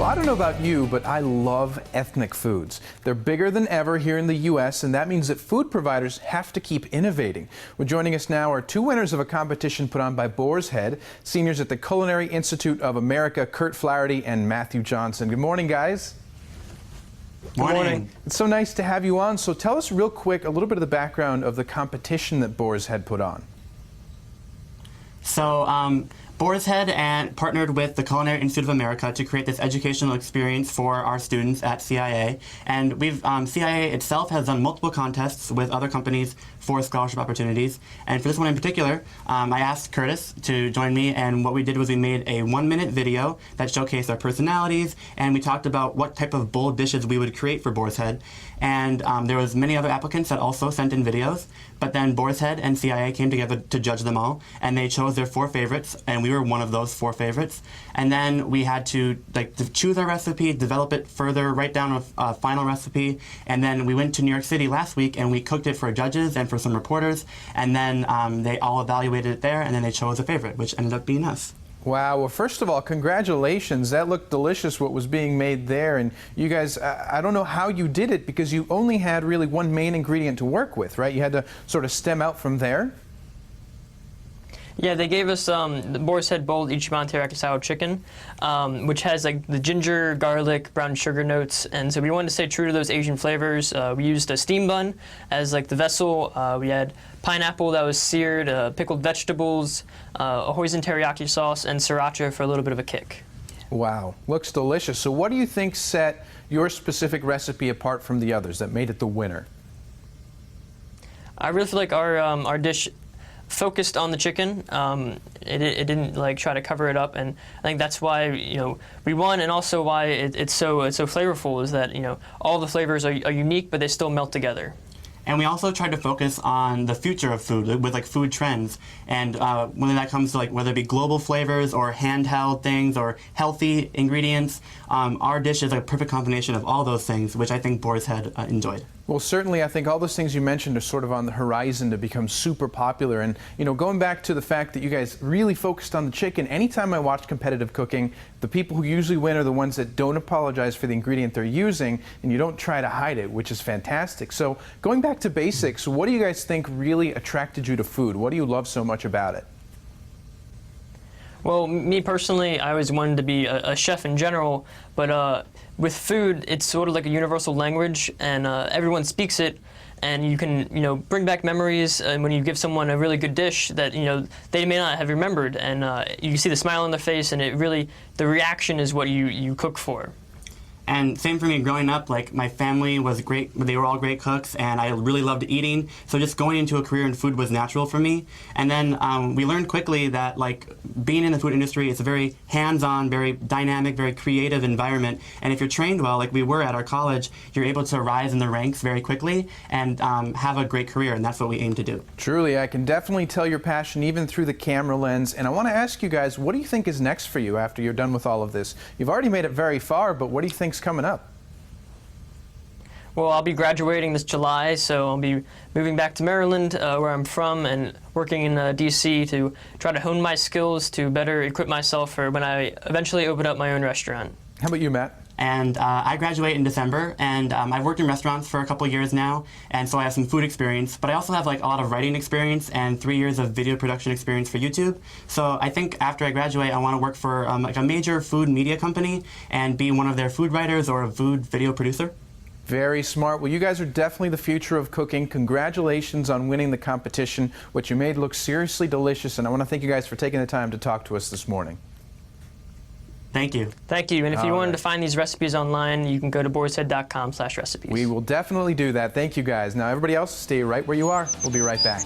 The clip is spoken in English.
I don't know about you, but I love ethnic foods. They're bigger than ever here in the U.S., and that means that food providers have to keep innovating. Well, joining us now are two winners of a competition put on by Boars, seniors at the Culinary Institute of America, Kurt Flaherty and Matthew Johnson. Good morning, guys. Good morning. It's so nice to have you on. So tell us real quick a little bit of the background of the competition that Boars had put on. So Boars had partnered with the Culinary Institute of America to create this educational experience for our students at CIA. And CIA itself has done multiple contests with other companies for scholarship opportunities. And for this one in particular, I asked Curtis to join me, and what we did was we made a 1-minute video that showcased our personalities, and we talked about what type of bold dishes we would create for Boars Head. And there was many other applicants that also sent in videos, but then Boars Head and CIA came together to judge them all, and they chose their 4 favorites, and we were one of those 4 favorites. And then we had to choose our recipe, develop it further, write down a final recipe, and then we went to New York City last week and we cooked it for judges and for some reporters, and then they all evaluated it there, and then they chose a favorite, which ended up being us. Wow. Well, first of all, congratulations. That looked delicious, what was being made there. And you guys, I don't know how you did it, because you only had really one main ingredient to work with, right? You had to sort of stem out from there. Yeah, they gave us the Boars Head Bold Ichiban Teriyaki Style Chicken, which has like the ginger, garlic, brown sugar notes, and so we wanted to stay true to those Asian flavors. We used a steam bun as like the vessel. We had pineapple that was seared, pickled vegetables, a hoisin teriyaki sauce, and sriracha for a little bit of a kick. Wow, looks delicious. So what do you think set your specific recipe apart from the others that made it the winner? I really feel like our dish focused on the chicken. It didn't like try to cover it up, and I think that's why we won, and also why it's so flavorful is that all the flavors are unique, but they still melt together. And we also tried to focus on the future of food with like food trends, and when that comes to whether it be global flavors or handheld things or healthy ingredients, our dish is a perfect combination of all those things, which I think Boars had enjoyed. Well, certainly, I think all those things you mentioned are sort of on the horizon to become super popular. And, going back to the fact that you guys really focused on the chicken, anytime I watch competitive cooking, the people who usually win are the ones that don't apologize for the ingredient they're using, and you don't try to hide it, which is fantastic. So, going back to basics, what do you guys think really attracted you to food? What do you love so much about it? Well, me personally, I always wanted to be a chef in general, but with food, it's sort of like a universal language, and everyone speaks it, and you can, bring back memories, and when you give someone a really good dish that, they may not have remembered, and you see the smile on their face, and the reaction is what you cook for. And same for me growing up, my family was great, they were all great cooks, and I really loved eating, so just going into a career in food was natural for me. And then we learned quickly that being in the food industry is a very hands-on, very dynamic, very creative environment, and if you're trained well, like we were at our college, you're able to rise in the ranks very quickly and have a great career, and that's what we aim to do. Truly, I can definitely tell your passion even through the camera lens, and I want to ask you guys, what do you think is next for you after you're done with all of this? You've already made it very far, but what do you think's coming up? Well, I'll be graduating this July, so I'll be moving back to Maryland, where I'm from, and working in D.C. to try to hone my skills to better equip myself for when I eventually open up my own restaurant. How about you, Matt? And I graduate in December, and I've worked in restaurants for a couple years now, and so I have some food experience, but I also have a lot of writing experience and 3 years of video production experience for YouTube. So I think after I graduate, I want to work for a major food media company and be one of their food writers or a food video producer. Very smart. Well, you guys are definitely the future of cooking. Congratulations on winning the competition. What you made looks seriously delicious, and I want to thank you guys for taking the time to talk to us this morning. Thank you. Thank you. And if you wanted to find these recipes online, you can go to boarshead.com/recipes. We will definitely do that. Thank you, guys. Now, everybody else, stay right where you are. We'll be right back.